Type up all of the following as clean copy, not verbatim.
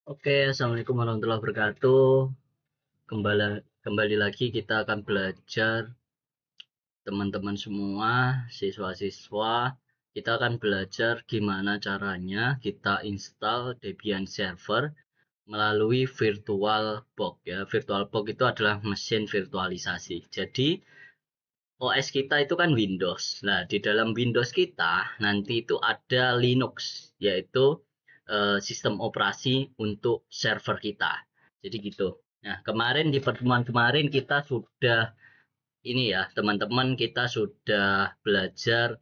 Oke, assalamualaikum warahmatullahi wabarakatuh. Kembali kembali lagi kita akan belajar, teman-teman semua, siswa-siswa. Kita akan belajar gimana caranya kita install Debian server melalui VirtualBox ya. VirtualBox itu adalah mesin virtualisasi. Jadi OS kita itu kan Windows. Nah, di dalam Windows kita nanti itu ada Linux, yaitu sistem operasi untuk server kita. Jadi gitu. Nah, kemarin di pertemuan kemarin kita sudah ini ya, teman-teman, kita sudah belajar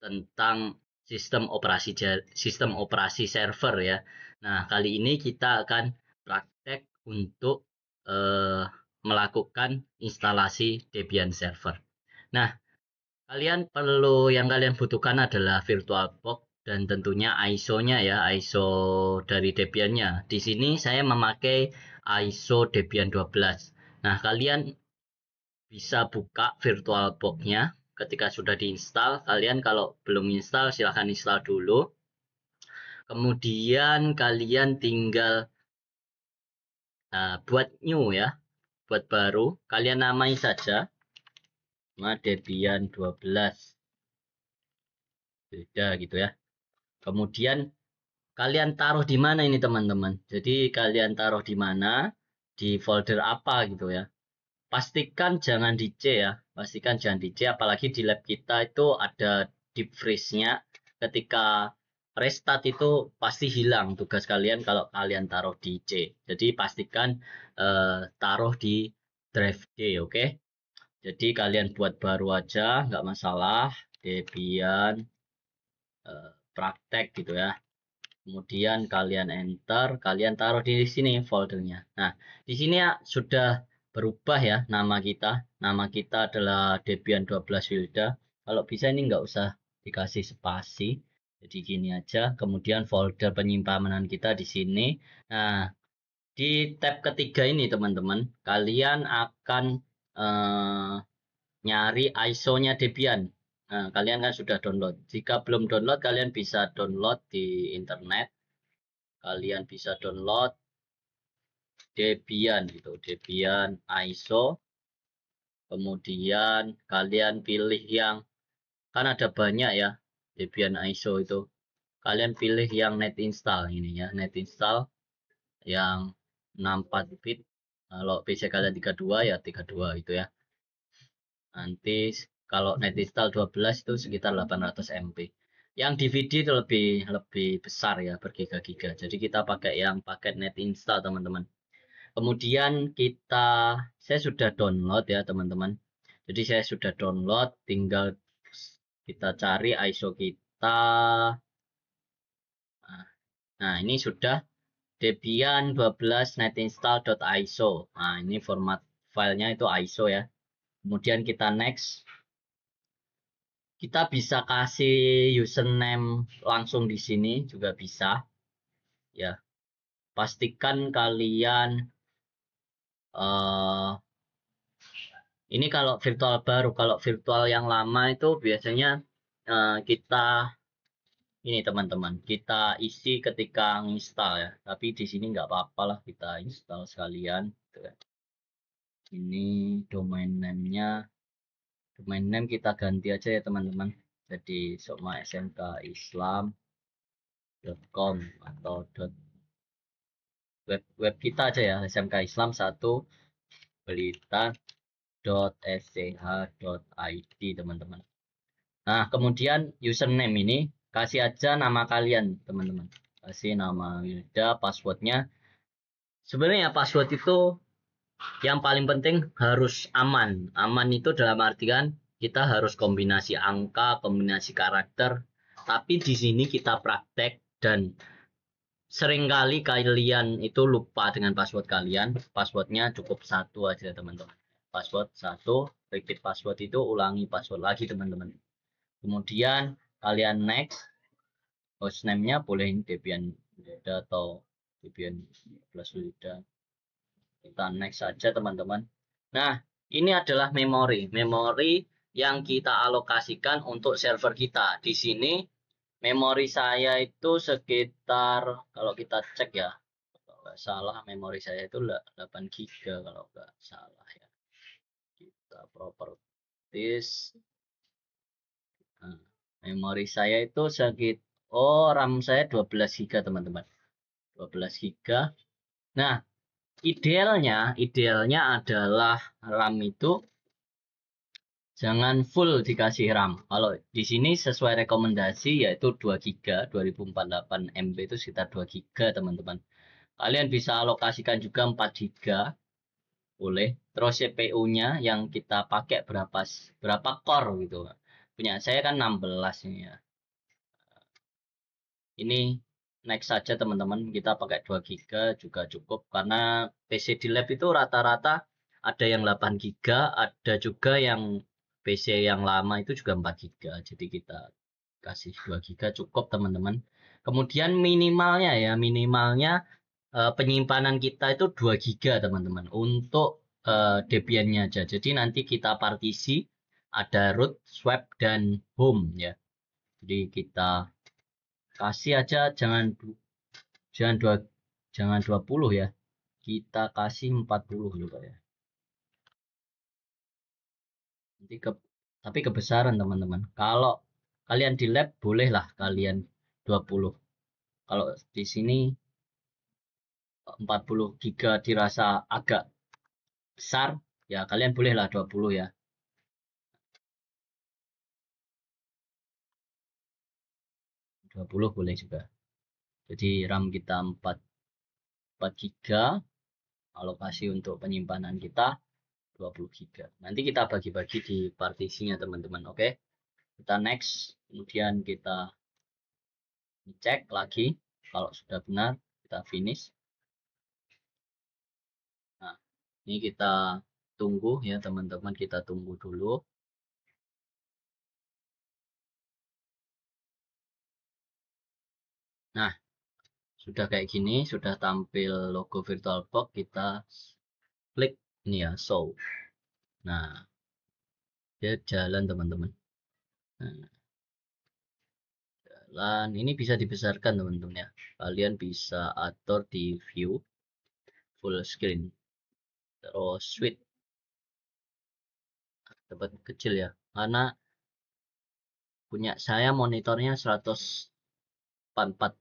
tentang sistem operasi server ya. Nah, kali ini kita akan praktek untuk eh, melakukan instalasi Debian server. Nah, yang kalian butuhkan adalah VirtualBox dan tentunya ISO-nya ya, ISO dari Debian-nya. Di sini saya memakai ISO Debian 12. Nah, kalian bisa buka VirtualBox-nya ketika sudah diinstal. Kalian kalau belum install silahkan install dulu. Kemudian kalian tinggal buat new ya, buat baru. Kalian namai saja Debian 12. Beda gitu ya. Kemudian kalian taruh di mana ini teman-teman? Jadi kalian taruh di mana? Di folder apa gitu ya. Pastikan jangan di C ya. Pastikan jangan di C, apalagi di lab kita itu ada deep freeze-nya. Ketika restart itu pasti hilang tugas kalian kalau kalian taruh di C. Jadi pastikan taruh di drive D, oke? Jadi kalian buat baru aja, nggak masalah. Debian praktek gitu ya. Kemudian kalian enter, kalian taruh di sini foldernya. Nah, di sini ya sudah berubah ya nama kita. Nama kita adalah Debian 12 Wilda. Kalau bisa ini nggak usah dikasih spasi. Jadi gini aja. Kemudian folder penyimpanan kita di sini. Nah, di tab ketiga ini teman-teman, kalian akan eh, nyari ISO-nya Debian. Nah, kalian kan sudah download. Jika belum download, kalian bisa download di internet. Kalian bisa download Debian gitu, Debian ISO. Kemudian kalian pilih yang kan ada banyak ya Debian ISO itu. Kalian pilih yang net install ini ya, net install yang 64 bit. Kalau PC kalian 32 ya 32 itu ya. Nanti kalau net install 12 itu sekitar 800 MB. Yang DVD itu lebih lebih besar ya, bergiga-giga. Jadi kita pakai yang paket net install teman-teman. Kemudian saya sudah download ya teman-teman. Jadi saya sudah download, tinggal kita cari ISO kita. Nah, ini sudah Debian 12 netinstall.iso. Nah, ini format filenya itu ISO ya. Kemudian kita next. Kita bisa kasih username langsung di sini juga bisa ya. Pastikan kalian ini kalau virtual baru, kalau virtual yang lama itu biasanya kita ini teman-teman, kita isi ketika install ya. Tapi di sini nggak apa-apa lah kita install sekalian. Gitu ya. Ini domain name-nya, domain name kita ganti aja ya teman-teman. Jadi sokmaSMKislam.com atau web kita aja ya, SMK Islam 1 berita.sch.id teman-teman. Nah, kemudian username ini kasih aja nama kalian, teman-teman. Kasih nama Wilda, passwordnya. Sebenarnya password itu yang paling penting harus aman. Aman itu dalam artian kita harus kombinasi angka, kombinasi karakter. Tapi di sini kita praktek dan seringkali kalian itu lupa dengan password kalian. Passwordnya cukup satu aja, teman-teman. Password satu, repeat password itu ulangi password lagi, teman-teman. Kemudian kalian next, hostname-nya boleh Debian Wilda atau Debian plus Wilda. Kita next saja teman-teman. Nah, ini adalah memori yang kita alokasikan untuk server kita. Di sini memori saya itu sekitar, kalau kita cek ya, nggak salah memori saya itu 8 GB kalau nggak salah ya. Kita properties. Nah, memori saya itu sakit. Oh, RAM saya 12 GB teman-teman. 12 GB. Nah, idealnya adalah RAM itu jangan full dikasih RAM. Kalau di sini sesuai rekomendasi yaitu 2 GB, 2048 MB itu sekitar 2 GB teman-teman. Kalian bisa alokasikan juga 4 GB, boleh. Terus CPU-nya yang kita pakai berapa core gitu. Punya saya kan 16 ini ya. Ini next saja teman-teman, kita pakai 2 GB juga cukup karena PC di lab itu rata-rata ada yang 8 GB, ada juga yang PC yang lama itu juga 4 GB. Jadi kita kasih 2 GB cukup teman-teman. Kemudian minimalnya penyimpanan kita itu 2 GB teman-teman untuk Debian-nya aja. Jadi nanti kita partisi ada root, swap dan home ya. Jadi kita kasih aja jangan dua jangan 20 ya. Kita kasih 40 juga ya. Nanti tapi kebesaran teman-teman. Kalau kalian di lab bolehlah kalian 20. Kalau di sini 40 giga dirasa agak besar, ya kalian bolehlah 20 ya. 20 boleh juga. Jadi RAM kita 4 giga, alokasi untuk penyimpanan kita 20 giga. Nanti kita bagi-bagi di partisinya teman-teman, oke? Kita next, kemudian kita cek lagi kalau sudah benar, kita finish. Nah, ini kita tunggu ya teman-teman, kita tunggu dulu. Nah, sudah kayak gini, sudah tampil logo VirtualBox, kita klik ini ya, show. Nah, dia jalan teman-teman. Nah, jalan, ini bisa dibesarkan teman-teman ya. Kalian bisa atur di view full screen. Terus switch dapat kecil ya. Karena punya saya monitornya 144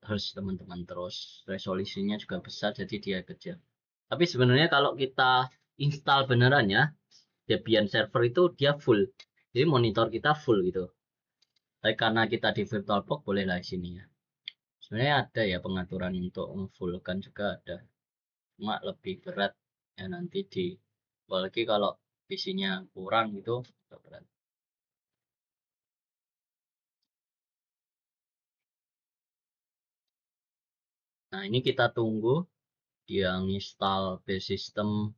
Hz teman-teman. Terus resolusinya juga besar jadi dia kecil. Tapi sebenarnya kalau kita install beneran ya, Debian server itu dia full. Jadi monitor kita full gitu. Tapi karena kita di VirtualBox bolehlah di sini ya. Sebenarnya ada ya pengaturan untuk fullkan juga ada. Cuma lebih berat ya nanti di apalagi kalau PC-nya kurang gitu berat. Nah, ini kita tunggu dia install base system.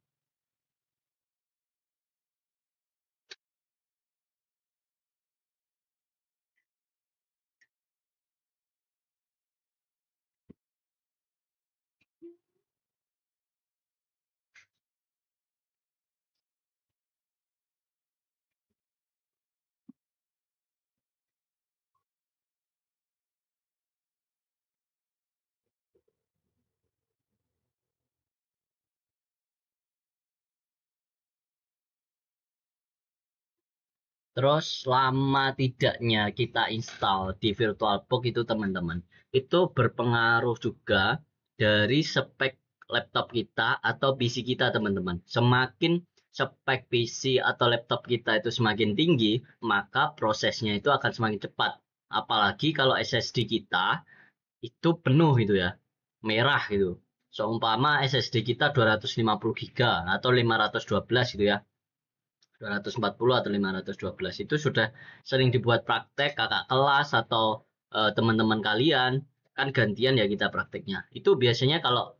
Terus lama tidaknya kita install di VirtualBox itu teman-teman, itu berpengaruh juga dari spek laptop kita atau PC kita teman-teman. Semakin spek PC atau laptop kita itu semakin tinggi, maka prosesnya itu akan semakin cepat. Apalagi kalau SSD kita itu penuh gitu ya, merah gitu. Seumpama SSD kita 250 GB atau 512 gitu ya. 240 atau 512 itu sudah sering dibuat praktek kakak kelas atau teman-teman kalian kan gantian ya kita prakteknya itu biasanya kalau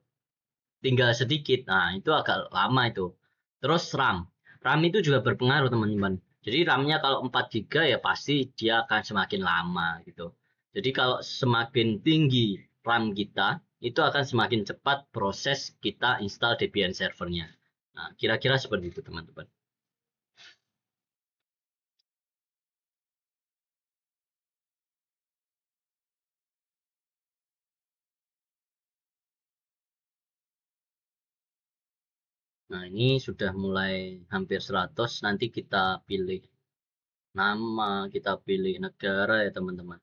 tinggal sedikit nah itu agak lama itu. Terus RAM itu juga berpengaruh teman-teman. Jadi RAM-nya kalau 4 GB ya pasti dia akan semakin lama gitu. Jadi kalau semakin tinggi RAM kita itu akan semakin cepat proses kita install Debian servernya. Nah kira-kira seperti itu teman-teman. Nah, ini sudah mulai hampir 100. Nanti kita pilih nama, kita pilih negara ya teman-teman.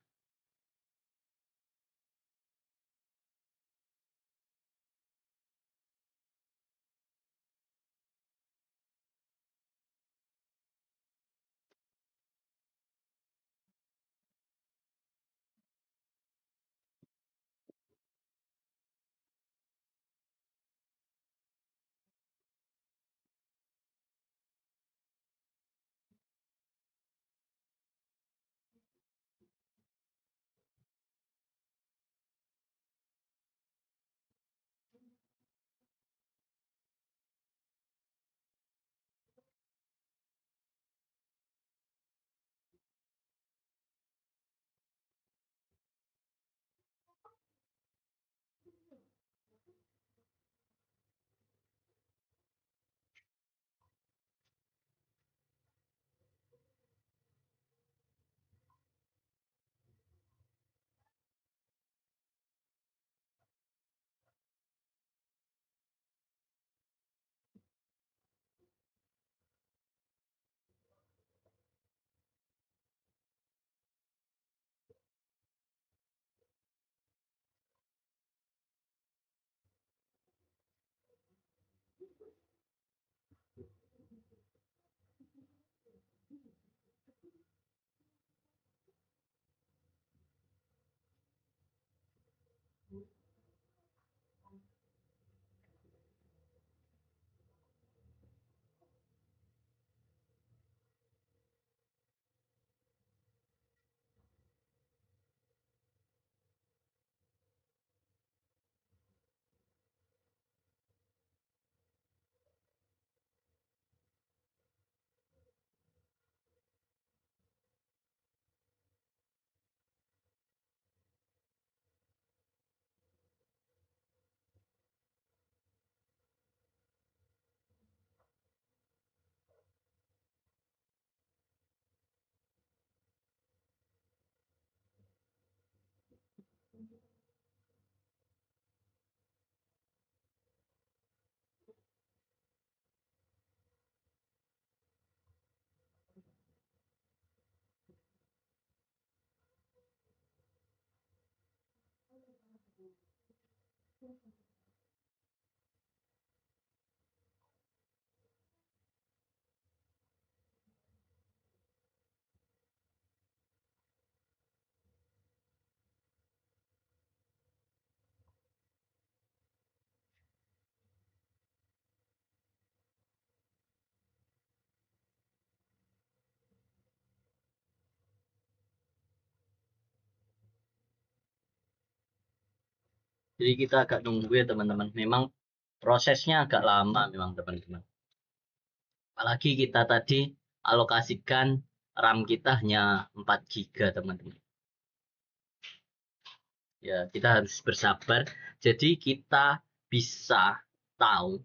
Jadi kita agak nunggu ya teman-teman. Memang prosesnya agak lama memang teman-teman. Apalagi kita tadi alokasikan RAM kita hanya 4 GB teman-teman. Ya, kita harus bersabar. Jadi kita bisa tahu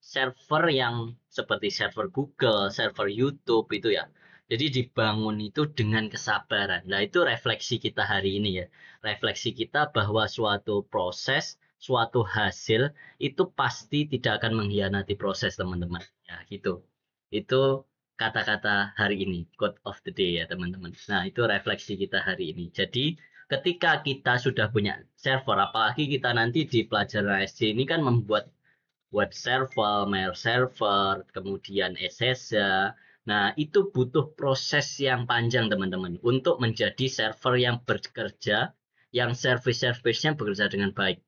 server yang seperti server Google, server YouTube itu ya. Jadi dibangun itu dengan kesabaran. Nah, itu refleksi kita hari ini ya. Refleksi kita bahwa suatu proses, suatu hasil itu pasti tidak akan mengkhianati proses, teman-teman. Ya, gitu. Itu kata-kata hari ini, quote of the day ya, teman-teman. Nah, itu refleksi kita hari ini. Jadi, ketika kita sudah punya server, apalagi kita nanti di pelajaran ASC ini kan membuat web server, mail server, kemudian SSH. Nah, itu butuh proses yang panjang, teman-teman, untuk menjadi server yang bekerja, yang service-service-nya bekerja dengan baik.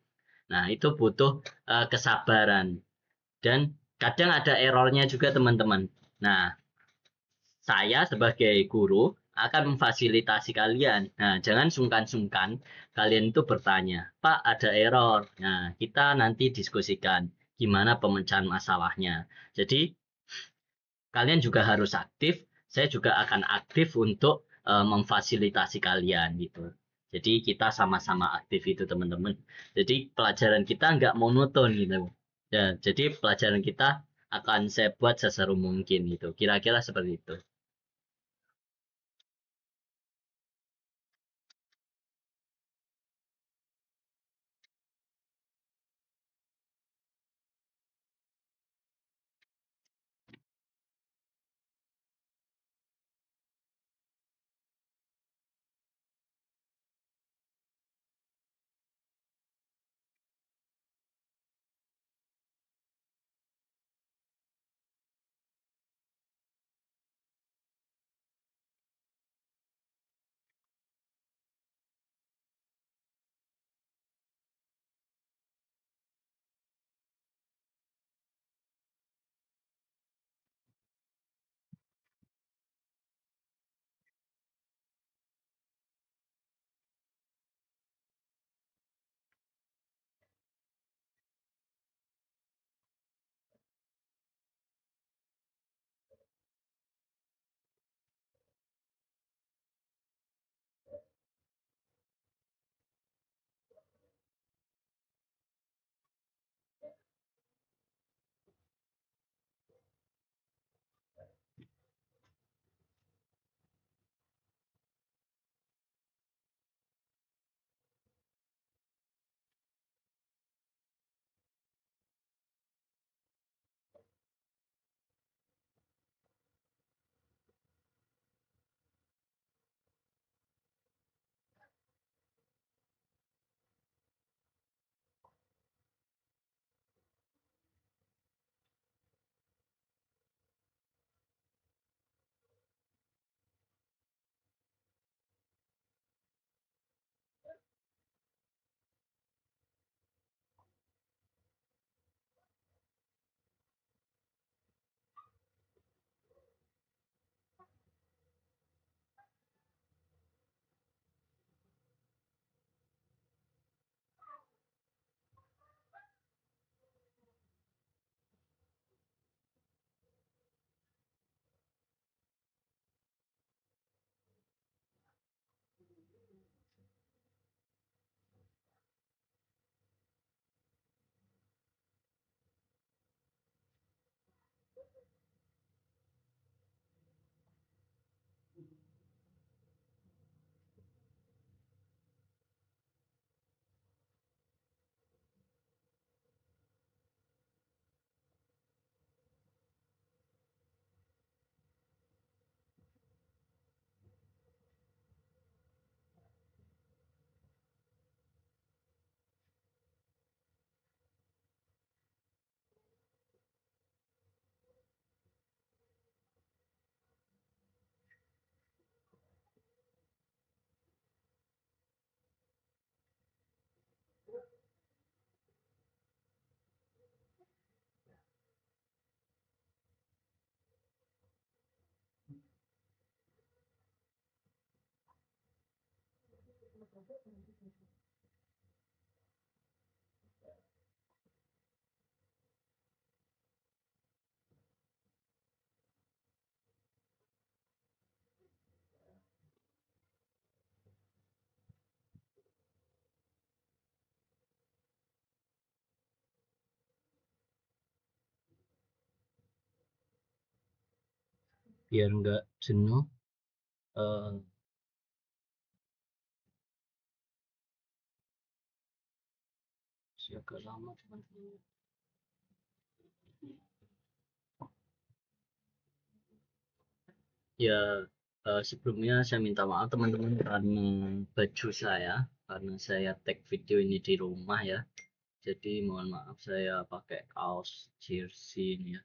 Nah, itu butuh kesabaran. Dan kadang ada errornya juga, teman-teman. Nah, saya sebagai guru akan memfasilitasi kalian. Nah, jangan sungkan-sungkan kalian itu bertanya, Pak, ada error. Nah, kita nanti diskusikan gimana pemecahan masalahnya. Jadi, kalian juga harus aktif. Saya juga akan aktif untuk memfasilitasi kalian gitu. Jadi, kita sama-sama aktif itu, teman-teman. Jadi, pelajaran kita nggak monoton gitu. Ya, jadi pelajaran kita akan saya buat seseru mungkin gitu. Kira-kira seperti itu. biar nggak jenuh. eh agak lama teman-teman. Ya, sebelumnya saya minta maaf teman-teman karena baju saya, karena saya tag video ini di rumah ya. Jadi mohon maaf saya pakai kaos jersey ini ya.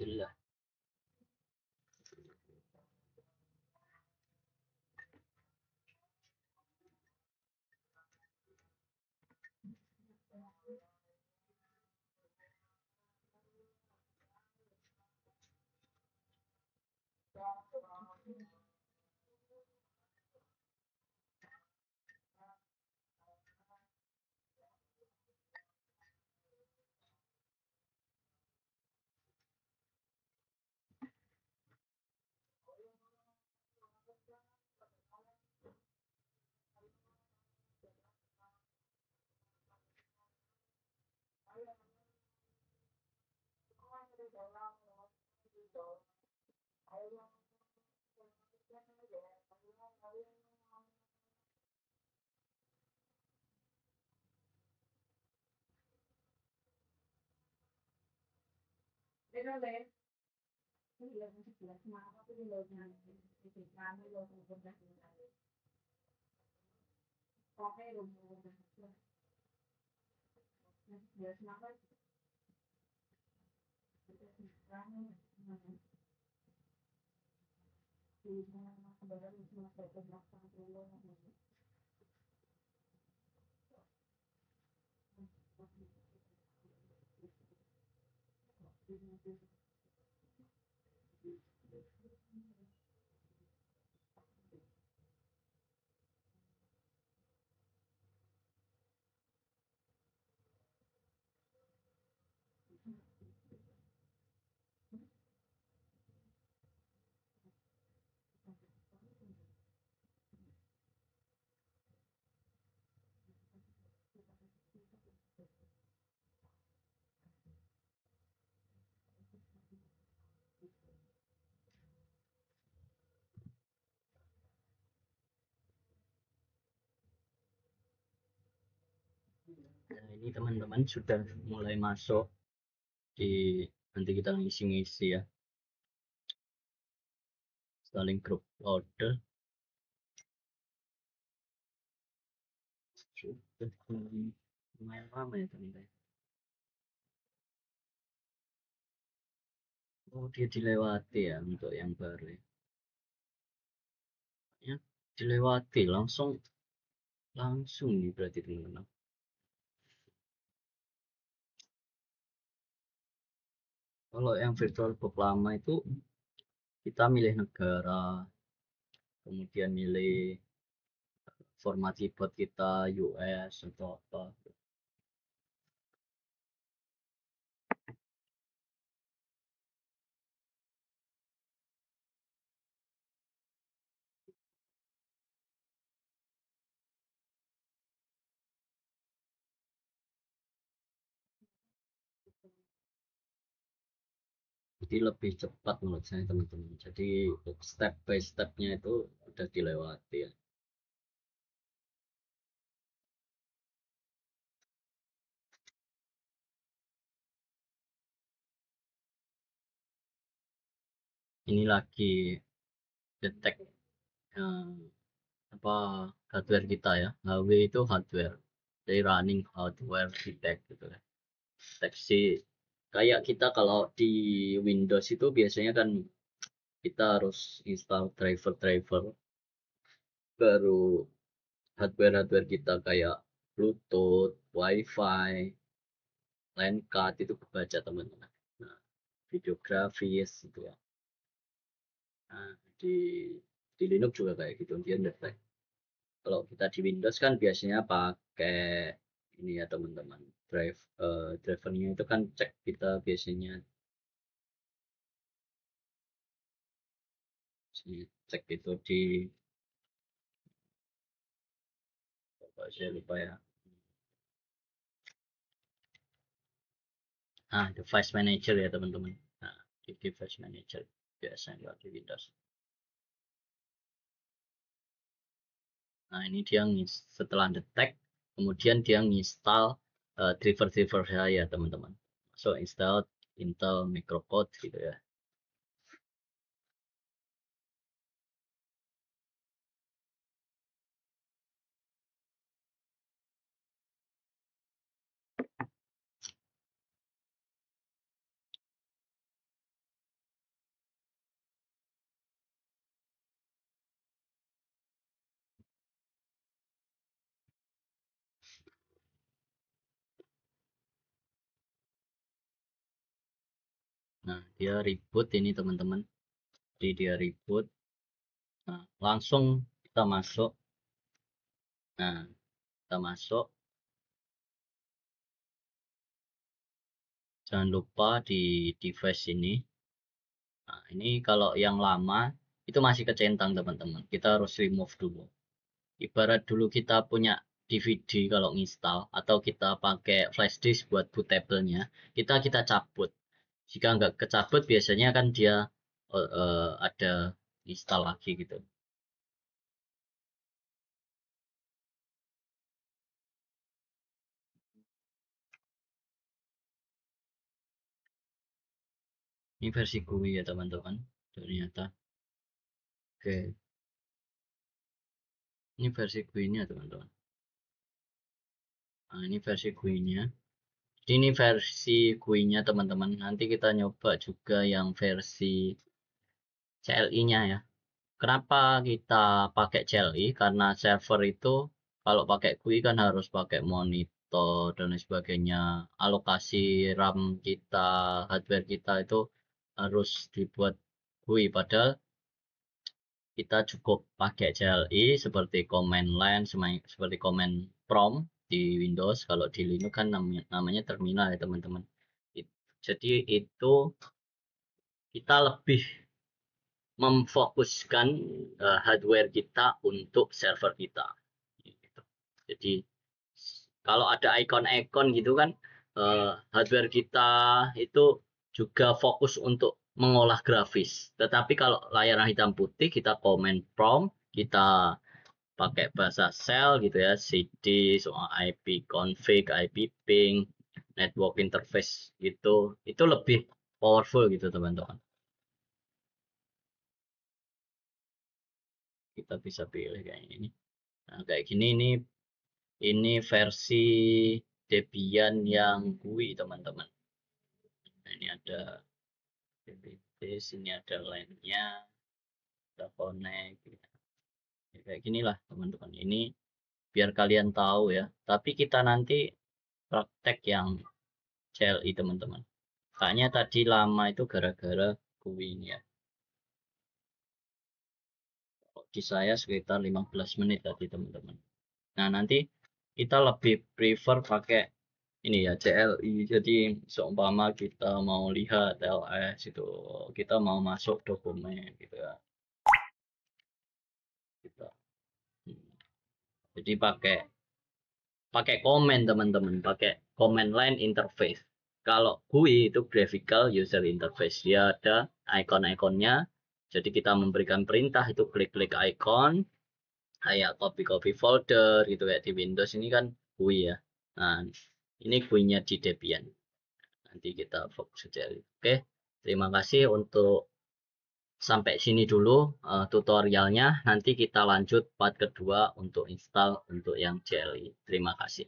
Alhamdulillah. Nah, ini teman-teman sudah mulai masuk di, nanti kita ngisi-ngisi ya, saling grup order. Sudah lumayan lama ya teman-teman. Oh, dia dilewati ya untuk yang baru ya. Ya, dilewati langsung langsung nih berarti teman-teman. Kalau yang virtual box lama itu kita milih negara, kemudian milih format keyboard kita US atau apa. Jadi lebih cepat menurut saya teman-teman. Jadi step by stepnya itu udah dilewati ya. Ini lagi detect apa hardware kita ya. HW itu hardware. Jadi running hardware detect gitu ya. Deteksi kayak kita kalau di Windows itu biasanya kan kita harus install driver-driver, baru hardware-hardware kita kayak Bluetooth, WiFi, line card itu kebaca teman-teman. Nah, videografis gitu ya. Nah, di Linux juga kayak gitu, dia ngetek. Kalau kita di Windows kan biasanya pakai ini ya teman-teman. Drivernya itu kan cek kita biasanya cek itu di, apa saya lupa ya. Nah, device manager ya teman-teman. Nah, di device manager biasanya di Windows. Nah, ini dia setelah detect, kemudian dia nginstal driver-driver saya teman-teman. So install Intel microcode gitu ya. Nah, dia reboot ini teman-teman. Jadi dia reboot. Nah, langsung kita masuk. Nah, kita masuk. Jangan lupa di device ini. Nah, ini kalau yang lama itu masih kecentang teman-teman. Kita harus remove dulu. Ibarat dulu kita punya DVD kalau install atau kita pakai flash disk buat bootable-nya, kita cabut. Jika nggak kecabut biasanya kan dia ada install lagi gitu. Ini versi GUI ya teman-teman. Ternyata. Oke, ini versi GUI-nya teman-teman. Nah, ini versi GUI-nya. Ini versi GUI-nya teman-teman. Nanti kita nyoba juga yang versi CLI-nya ya. Kenapa kita pakai CLI? Karena server itu kalau pakai GUI kan harus pakai monitor dan lain sebagainya. Alokasi RAM kita, hardware kita itu harus dibuat GUI. Padahal kita cukup pakai CLI seperti command line, seperti command prompt di Windows. Kalau di Linux kan namanya terminal ya teman-teman. Jadi itu kita lebih memfokuskan hardware kita untuk server kita. Jadi kalau ada ikon-ikon gitu kan, hardware kita itu juga fokus untuk mengolah grafis. Tetapi kalau layar hitam putih kita command prompt, kita pakai bahasa shell gitu ya, cd soal IP config, IP ping, network interface gitu, itu lebih powerful gitu teman-teman. Kita bisa pilih kayak ini. Nah, kayak gini ini versi Debian yang GUI teman-teman. Nah, ini ada PPT, sini ada lainnya, ada connect. Ya, kayak ginilah teman-teman. Ini biar kalian tahu ya. Tapi kita nanti praktek yang CLI teman-teman. Kayaknya tadi lama itu gara-gara GUI ini ya. Di saya sekitar 15 menit tadi teman-teman. Nah, nanti kita lebih prefer pakai ini ya CLI. Jadi seumpama kita mau lihat LS itu, kita mau masuk dokumen gitu ya. Kita. Jadi pakai komen teman-teman, pakai comment line interface. Kalau GUI itu graphical user interface, dia ada icon-iconnya. Jadi kita memberikan perintah itu klik-klik icon, kayak copy-copy folder gitu kayak di Windows ini kan GUI ya. Nah, ini GUI-nya di Debian. Nanti kita fokus saja. Oke, terima kasih untuk sampai sini dulu tutorialnya. Nanti kita lanjut part kedua untuk install untuk yang jelly. Terima kasih.